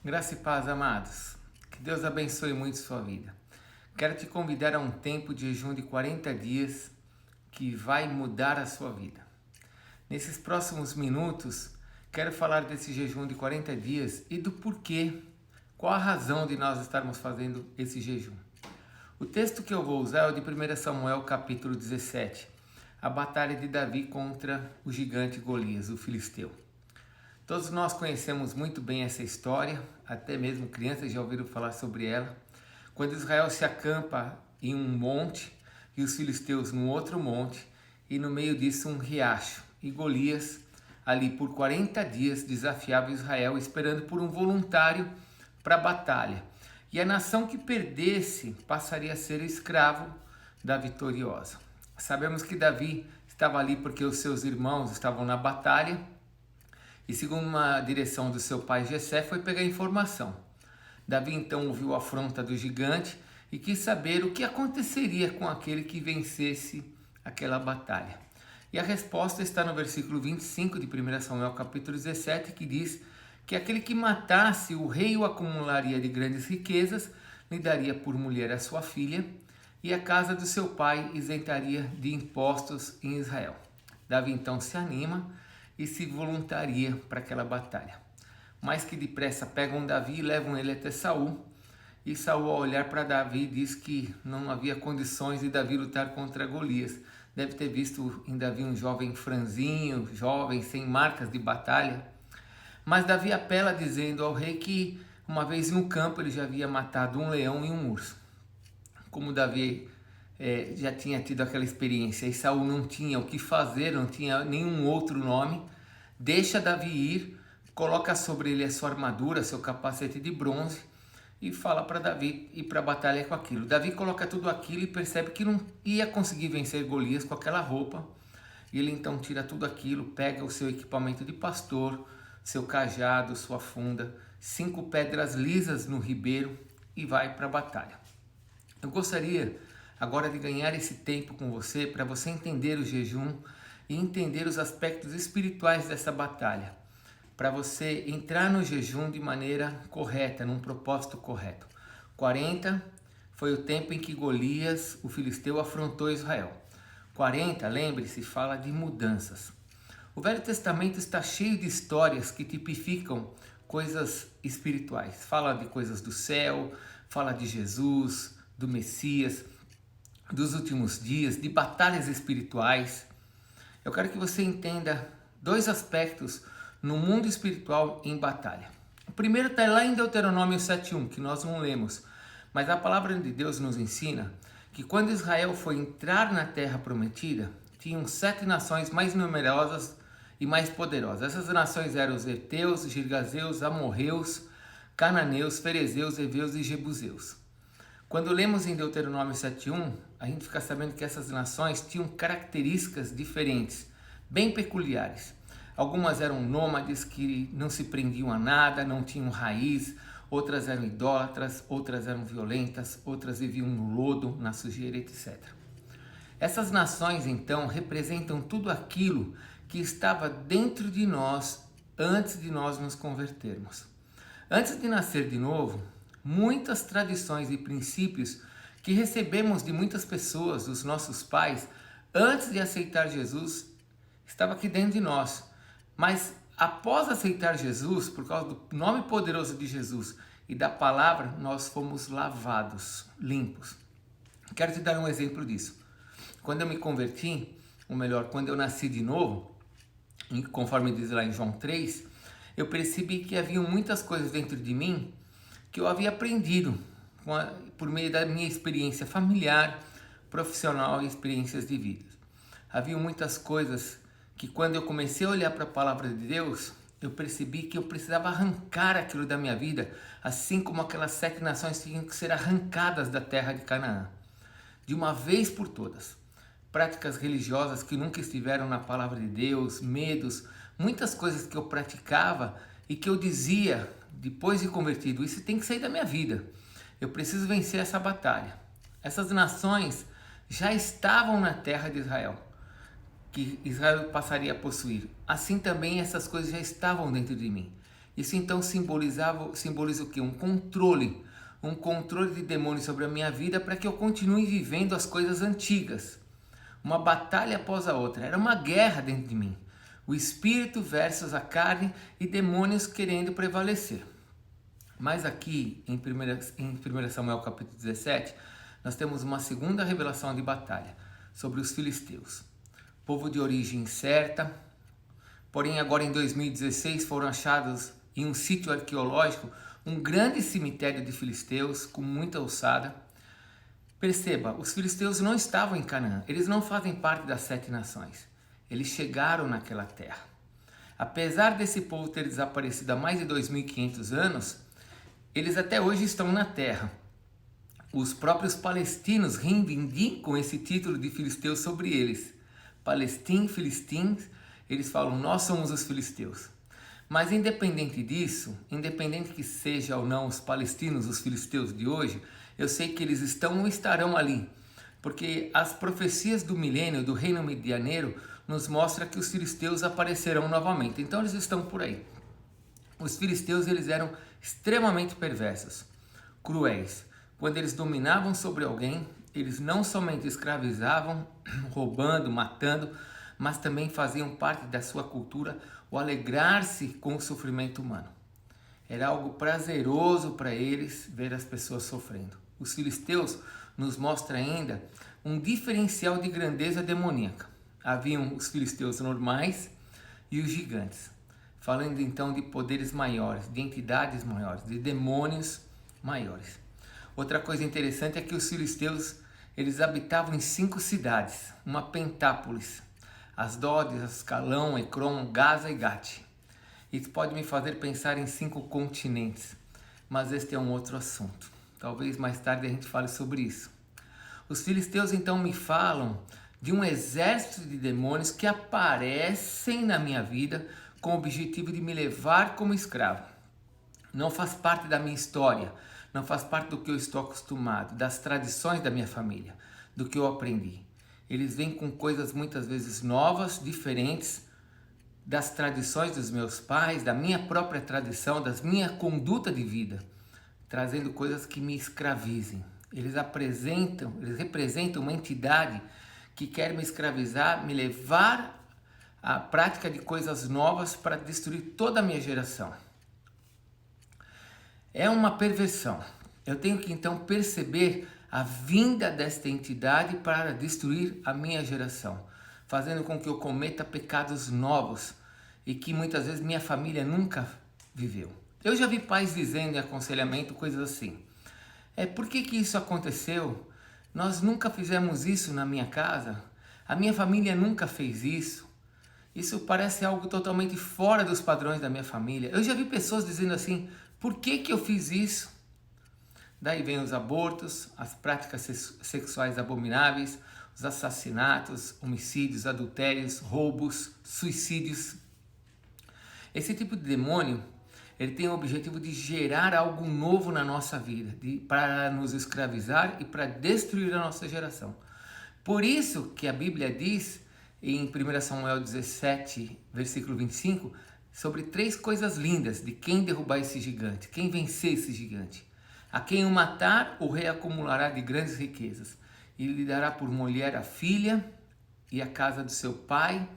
Graça e paz, amados. Que Deus abençoe muito sua vida. Quero te convidar a um tempo de jejum de 40 dias que vai mudar a sua vida. Nesses próximos minutos, quero falar desse jejum de 40 dias e do porquê, qual a razão de nós estarmos fazendo esse jejum. O texto que eu vou usar é o de 1 Samuel capítulo 17, a batalha de Davi contra o gigante Golias, o filisteu. Todos nós conhecemos muito bem essa história, até mesmo crianças já ouviram falar sobre ela. Quando Israel se acampa em um monte e os filisteus no outro monte, e no meio disso um riacho. E Golias, ali por 40 dias, desafiava Israel, esperando por um voluntário para a batalha. E a nação que perdesse passaria a ser escravo da vitoriosa. Sabemos que Davi estava ali porque os seus irmãos estavam na batalha, e segundo uma direção do seu pai Jessé, foi pegar informação. Davi então ouviu a afronta do gigante e quis saber o que aconteceria com aquele que vencesse aquela batalha. E a resposta está no versículo 25 de 1 Samuel capítulo 17, que diz que aquele que matasse o rei o acumularia de grandes riquezas, lhe daria por mulher a sua filha, e a casa do seu pai isentaria de impostos em Israel. Davi então se anima e se voluntaria para aquela batalha. Mais que depressa pegam Davi e levam ele até Saul. E Saul, ao olhar para Davi, diz que não havia condições de Davi lutar contra Golias. Deve ter visto em Davi um jovem franzinho, jovem, sem marcas de batalha. Mas Davi apela dizendo ao rei que uma vez no campo ele já havia matado um leão e um urso. Como Davi já tinha tido aquela experiência e Saul não tinha o que fazer, não tinha nenhum outro nome, deixa Davi ir, coloca sobre ele a sua armadura, seu capacete de bronze e fala para Davi ir para a batalha com aquilo. Davi coloca tudo aquilo e percebe que não ia conseguir vencer Golias com aquela roupa. E ele então tira tudo aquilo, pega o seu equipamento de pastor, seu cajado, sua funda, 5 pedras lisas no ribeiro e vai para a batalha. Eu gostaria agora de ganhar esse tempo com você para você entender o jejum e entender os aspectos espirituais dessa batalha, para você entrar no jejum de maneira correta, num propósito correto. 40 foi o tempo em que Golias, o filisteu, afrontou Israel. 40, lembre-se, fala de mudanças. O Velho Testamento está cheio de histórias que tipificam coisas espirituais. Fala de coisas do céu, fala de Jesus, do Messias, dos últimos dias, de batalhas espirituais. Eu quero que você entenda 2 aspectos no mundo espiritual em batalha. O primeiro está lá em Deuteronômio 7:1, que nós não lemos, mas a palavra de Deus nos ensina que quando Israel foi entrar na terra prometida, tinham 7 nações mais numerosas e mais poderosas. Essas nações eram os heteus, girgazeus, amorreus, cananeus, ferezeus, heveus e jebuseus. Quando lemos em Deuteronômio 7:1, a gente fica sabendo que essas nações tinham características diferentes, bem peculiares. Algumas eram nômades que não se prendiam a nada, não tinham raiz, outras eram idólatras, outras eram violentas, outras viviam no lodo, na sujeira, etc. Essas nações, então, representam tudo aquilo que estava dentro de nós antes de nós nos convertermos. Antes de nascer de novo, muitas tradições e princípios que recebemos de muitas pessoas, dos nossos pais, antes de aceitar Jesus, estava aqui dentro de nós. Mas após aceitar Jesus, por causa do nome poderoso de Jesus e da palavra, nós fomos lavados, limpos. Quero te dar um exemplo disso. Quando eu me converti, ou melhor, quando eu nasci de novo, conforme diz lá em João 3, eu percebi que havia muitas coisas dentro de mim que eu havia aprendido por meio da minha experiência familiar, profissional e experiências de vida. Havia muitas coisas que quando eu comecei a olhar para a palavra de Deus, eu percebi que eu precisava arrancar aquilo da minha vida, assim como aquelas 7 nações tinham que ser arrancadas da terra de Canaã, de uma vez por todas. Práticas religiosas que nunca estiveram na palavra de Deus, medos, muitas coisas que eu praticava e que eu dizia, depois de convertido, isso tem que sair da minha vida. Eu preciso vencer essa batalha. Essas nações já estavam na terra de Israel, que Israel passaria a possuir. Assim também essas coisas já estavam dentro de mim. Isso então simboliza o quê? Um controle de demônios sobre a minha vida para que eu continue vivendo as coisas antigas. Uma batalha após a outra, era uma guerra dentro de mim. O espírito versus a carne e demônios querendo prevalecer. Mas aqui em 1 Samuel capítulo 17, nós temos uma segunda revelação de batalha sobre os filisteus. Povo de origem incerta, porém agora em 2016 foram achados em um sítio arqueológico um grande cemitério de filisteus com muita ossada. Perceba, os filisteus não estavam em Canaã, eles não fazem parte das 7 nações. Eles chegaram naquela terra. Apesar desse povo ter desaparecido há mais de 2.500 anos, eles até hoje estão na terra. Os próprios palestinos reivindicam esse título de filisteus sobre eles. Filistins, eles falam, nós somos os filisteus. Mas independente disso, independente que seja ou não os palestinos, os filisteus de hoje, eu sei que eles estão ou estarão ali. Porque as profecias do milênio, do reino medianeiro, nos mostram que os filisteus aparecerão novamente. Então eles estão por aí. Os filisteus, eles eram extremamente perversos, cruéis. Quando eles dominavam sobre alguém, eles não somente escravizavam, roubando, matando, mas também faziam parte da sua cultura o alegrar-se com o sofrimento humano. Era algo prazeroso para eles ver as pessoas sofrendo. Os filisteus nos mostram ainda um diferencial de grandeza demoníaca. Haviam os filisteus normais e os gigantes. Falando então de poderes maiores, de entidades maiores, de demônios maiores. Outra coisa interessante é que os filisteus, eles habitavam em 5 cidades, uma pentápolis. Asdod, Ascalão, Ecrom, Gaza e Gate. Isso pode me fazer pensar em 5 continentes, mas este é um outro assunto. Talvez mais tarde a gente fale sobre isso. Os filisteus então me falam de um exército de demônios que aparecem na minha vida com o objetivo de me levar como escravo. Não faz parte da minha história, não faz parte do que eu estou acostumado, das tradições da minha família, do que eu aprendi. Eles vêm com coisas muitas vezes novas, diferentes das tradições dos meus pais, da minha própria tradição, da minha conduta de vida, trazendo coisas que me escravizem. Eles representam uma entidade que quer me escravizar, me levar à prática de coisas novas para destruir toda a minha geração. É uma perversão. Eu tenho que então perceber a vinda desta entidade para destruir a minha geração, fazendo com que eu cometa pecados novos e que muitas vezes minha família nunca viveu. Eu já vi pais dizendo em aconselhamento coisas assim: por que isso aconteceu? Nós nunca fizemos isso na minha casa, a minha família nunca fez isso. Isso parece algo totalmente fora dos padrões da minha família. Eu já vi pessoas dizendo assim: por que eu fiz isso? Daí vem os abortos, as práticas sexuais abomináveis, os assassinatos, homicídios, adultérios, roubos, suicídios. Esse tipo de demônio, ele tem o objetivo de gerar algo novo na nossa vida, para nos escravizar e para destruir a nossa geração. Por isso que a Bíblia diz, em 1 Samuel 17, versículo 25, sobre 3 coisas lindas de quem derrubar esse gigante, quem vencer esse gigante. A quem o matar, o rei acumulará de grandes riquezas, e lhe dará por mulher a filha e a casa do seu pai,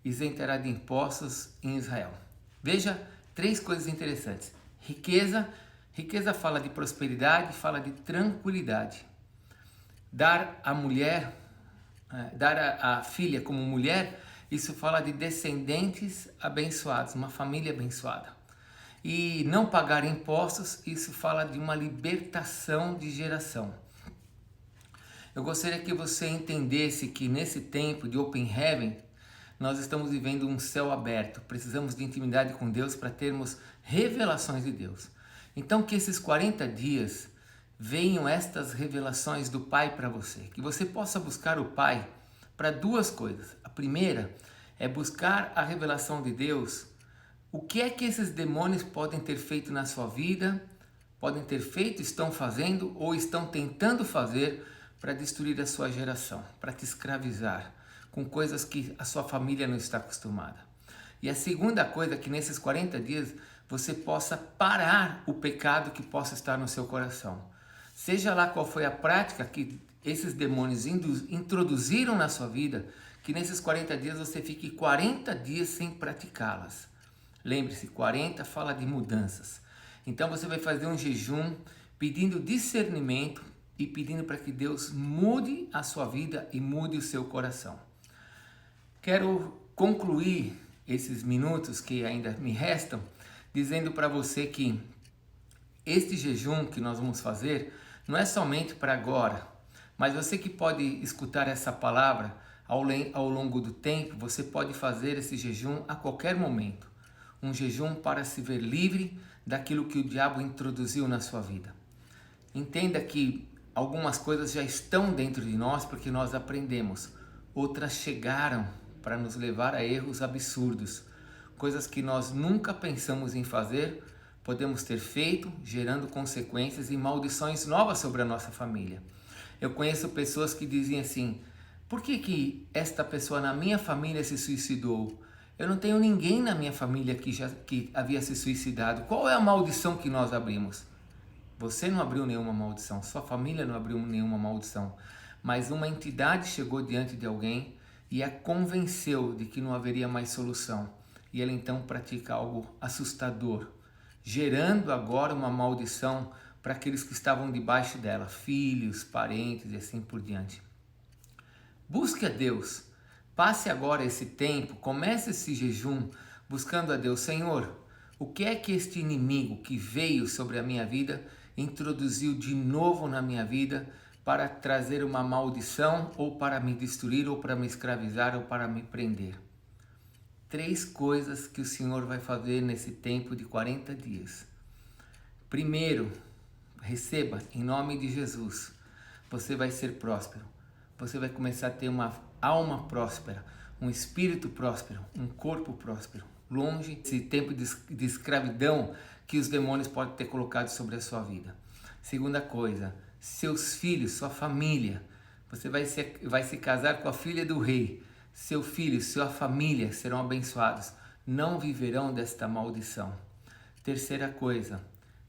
isentará de impostos em Israel. Veja 3 coisas interessantes. Riqueza fala de prosperidade, fala de tranquilidade. Dar a filha como mulher, isso fala de descendentes abençoados, uma família abençoada. E não pagar impostos, isso fala de uma libertação de geração. Eu gostaria que você entendesse que nesse tempo de Open Heaven, nós estamos vivendo um céu aberto. Precisamos de intimidade com Deus para termos revelações de Deus. Então que esses 40 dias venham estas revelações do Pai para você. Que você possa buscar o Pai para 2 coisas. A primeira é buscar a revelação de Deus. O que é que esses demônios podem ter feito na sua vida, podem ter feito, estão fazendo ou estão tentando fazer para destruir a sua geração, para te escravizar com coisas que a sua família não está acostumada. E a segunda coisa é que nesses 40 dias você possa parar o pecado que possa estar no seu coração. Seja lá qual foi a prática que esses demônios introduziram na sua vida, que nesses 40 dias você fique 40 dias sem praticá-las. Lembre-se, 40 fala de mudanças. Então você vai fazer um jejum pedindo discernimento e pedindo para que Deus mude a sua vida e mude o seu coração. Quero concluir esses minutos que ainda me restam dizendo para você que este jejum que nós vamos fazer não é somente para agora, mas você que pode escutar essa palavra ao longo do tempo, você pode fazer esse jejum a qualquer momento. Um jejum para se ver livre daquilo que o diabo introduziu na sua vida. Entenda que algumas coisas já estão dentro de nós porque nós aprendemos. Outras chegaram para nos levar a erros absurdos. Coisas que nós nunca pensamos em fazer, podemos ter feito, gerando consequências e maldições novas sobre a nossa família. Eu conheço pessoas que dizem assim: por que esta pessoa na minha família se suicidou? Eu não tenho ninguém na minha família que havia se suicidado. Qual é a maldição que nós abrimos? Você não abriu nenhuma maldição, sua família não abriu nenhuma maldição. Mas uma entidade chegou diante de alguém e a convenceu de que não haveria mais solução. E ela então pratica algo assustador, gerando agora uma maldição para aqueles que estavam debaixo dela, filhos, parentes e assim por diante. Busque a Deus. Passe agora esse tempo, comece esse jejum buscando a Deus. Senhor, o que é que este inimigo que veio sobre a minha vida introduziu de novo na minha vida para trazer uma maldição ou para me destruir ou para me escravizar ou para me prender? 3 coisas que o Senhor vai fazer nesse tempo de 40 dias. Primeiro, receba em nome de Jesus. Você vai ser próspero. Você vai começar a ter uma alma próspera, um espírito próspero, um corpo próspero, longe desse tempo de escravidão que os demônios podem ter colocado sobre a sua vida. Segunda coisa, seus filhos, sua família. Você vai se casar com a filha do rei. Seu filho, sua família serão abençoados. Não viverão desta maldição. Terceira coisa,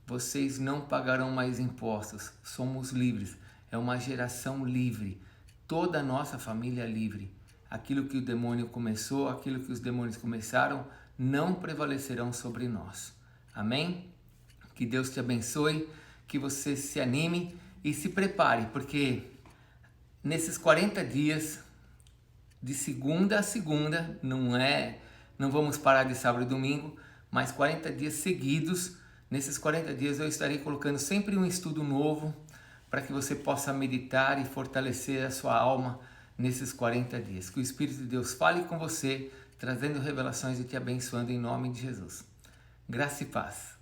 vocês não pagarão mais impostos. Somos livres. É uma geração livre. Toda a nossa família é livre. Aquilo que o demônio começou, aquilo que os demônios começaram, não prevalecerão sobre nós. Amém? Que Deus te abençoe, que você se anime e se prepare, porque nesses 40 dias, de segunda a segunda, não vamos parar de sábado e domingo, mas 40 dias seguidos. Nesses 40 dias eu estarei colocando sempre um estudo novo para que você possa meditar e fortalecer a sua alma nesses 40 dias. Que o Espírito de Deus fale com você, trazendo revelações e te abençoando em nome de Jesus. Graça e paz.